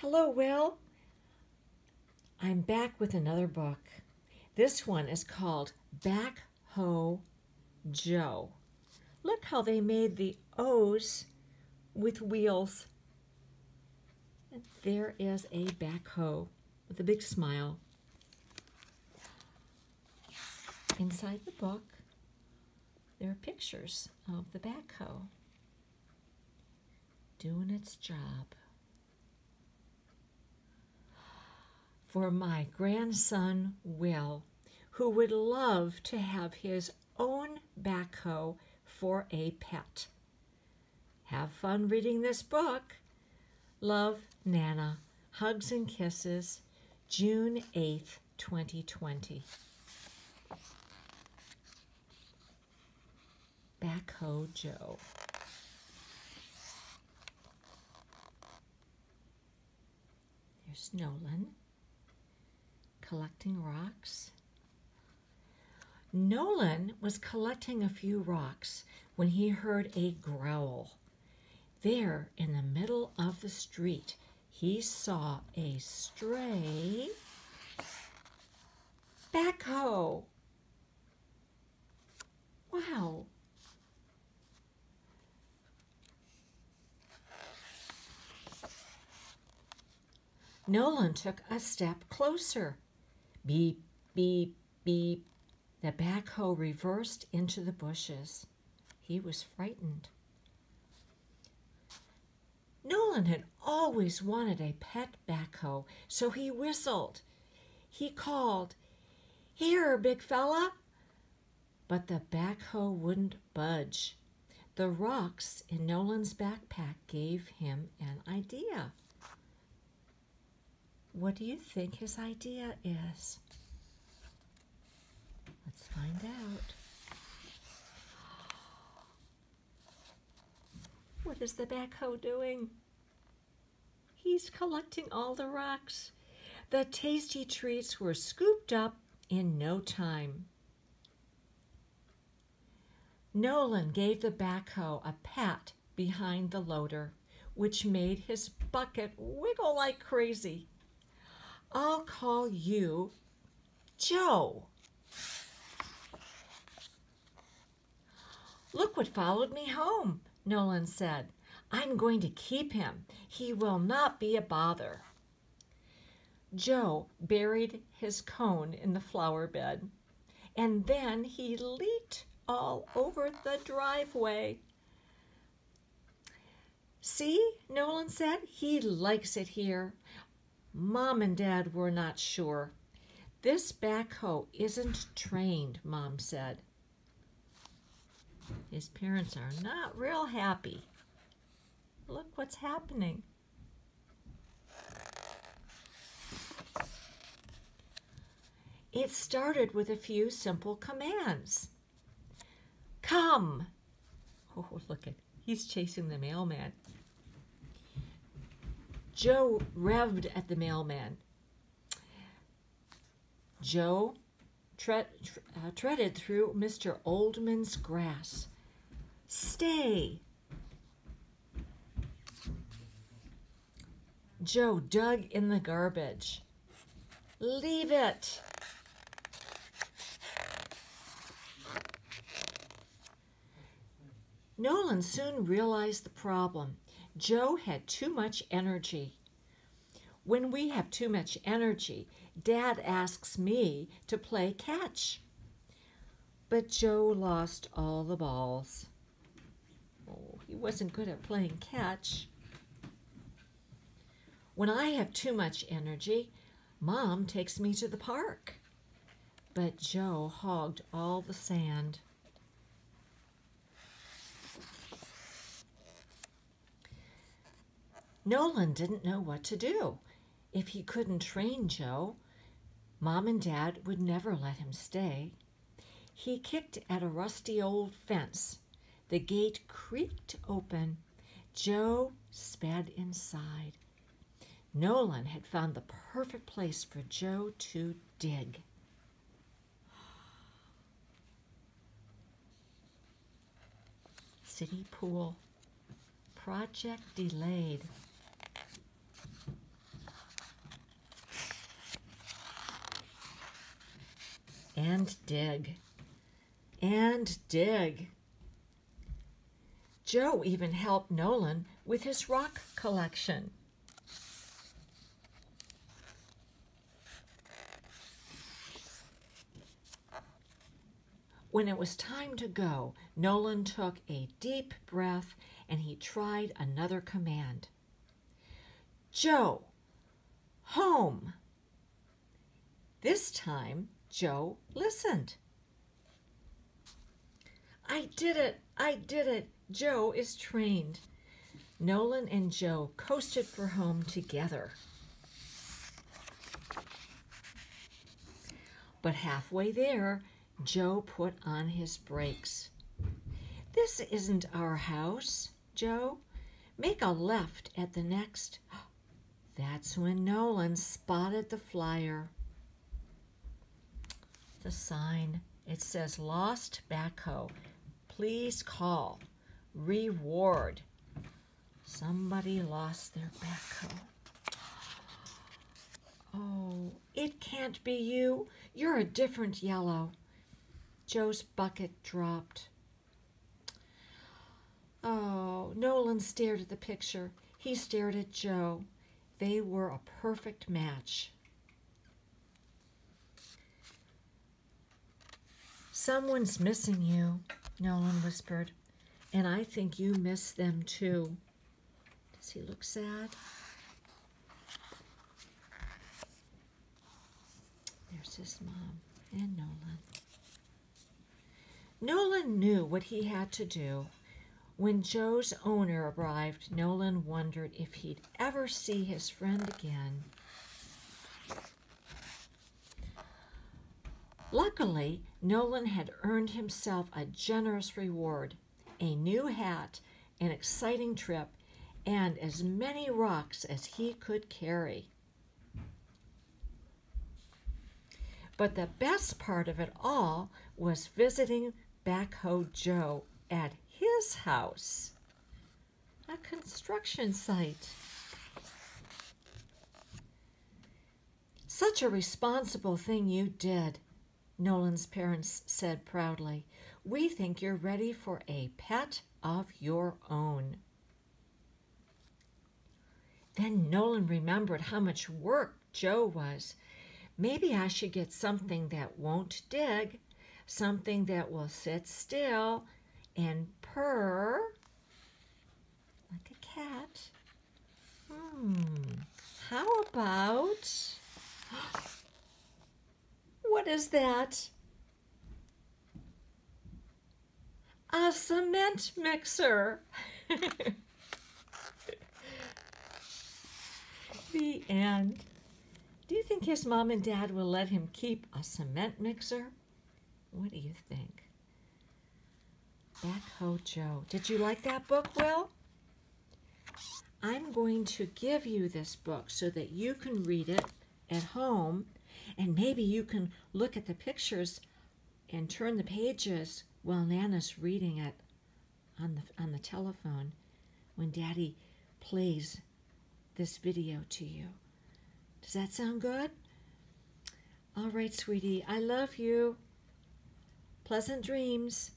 Hello, Will. I'm back with another book. This one is called Backhoe Joe. Look how they made the O's with wheels. And there is a backhoe with a big smile. Inside the book, there are pictures of the backhoe doing its job. For my grandson, Will, who would love to have his own backhoe for a pet. Have fun reading this book. Love, Nana. Hugs and kisses, June 8th, 2020. Backhoe Joe. There's Nolan collecting rocks. Nolan was collecting a few rocks when he heard a growl. There in the middle of the street, he saw a stray backhoe. Wow. Nolan took a step closer. Beep, beep, beep. The backhoe reversed into the bushes. He was frightened. Nolan had always wanted a pet backhoe, so he whistled. He called, "Here, big fella!" But the backhoe wouldn't budge. The rocks in Nolan's backpack gave him an idea. What do you think his idea is? Let's find out. What is the backhoe doing? He's collecting all the rocks. The tasty treats were scooped up in no time. Nolan gave the backhoe a pat behind the loader, which made his bucket wiggle like crazy. "I'll call you Joe." "Look what followed me home," Nolan said. "I'm going to keep him. He will not be a bother." Joe buried his cone in the flower bed, and then he leaked all over the driveway. "See," Nolan said, "he likes it here." Mom and Dad were not sure. "This backhoe isn't trained," Mom said. His parents are not real happy. Look what's happening. It started with a few simple commands. "Come." Oh, look at, he's chasing the mailman. Joe revved at the mailman. Joe treaded through Mr. Oldman's grass. "Stay." Joe dug in the garbage. "Leave it." Nolan soon realized the problem. Joe had too much energy. When we have too much energy, Dad asks me to play catch. But Joe lost all the balls. Oh, he wasn't good at playing catch. When I have too much energy, Mom takes me to the park. But Joe hogged all the sand. Nolan didn't know what to do. If he couldn't train Joe, Mom and Dad would never let him stay. He kicked at a rusty old fence. The gate creaked open. Joe sped inside. Nolan had found the perfect place for Joe to dig. City pool. Project delayed. and dig and dig. Joe even helped Nolan with his rock collection. When it was time to go, Nolan took a deep breath and he tried another command. Joe, home. This time, Joe listened. I did it! I did it! Joe is trained. Nolan and Joe coasted for home together. But halfway there, Joe put on his brakes. This isn't our house, Joe. Make a left at the next. That's when Nolan spotted the flyer. The sign, it says Lost Backhoe. Please call. Reward. Somebody lost their backhoe. Oh, it can't be you. You're a different yellow. Joe's bucket dropped. Oh, Nolan stared at the picture. He stared at Joe. They were a perfect match. Someone's missing you, Nolan whispered, and I think you miss them too. Does he look sad? There's his mom and Nolan. Nolan knew what he had to do. When Joe's owner arrived, Nolan wondered if he'd ever see his friend again. Luckily, Nolan had earned himself a generous reward, a new hat, an exciting trip, and as many rocks as he could carry. But the best part of it all was visiting Backhoe Joe at his house, a construction site. Such a responsible thing you did, Nolan's parents said proudly. We think you're ready for a pet of your own. Then Nolan remembered how much work Joe was. Maybe I should get something that won't dig, something that will sit still and purr like a cat. How about... What is that? A cement mixer. The end. Do you think his mom and dad will let him keep a cement mixer? What do you think? Backhoe Joe. Did you like that book, Will? I'm going to give you this book so that you can read it at home, and maybe you can look at the pictures and turn the pages while Nana's reading it on the telephone when Daddy plays this video to you. Does that sound good? All right, sweetie. I love you. Pleasant dreams.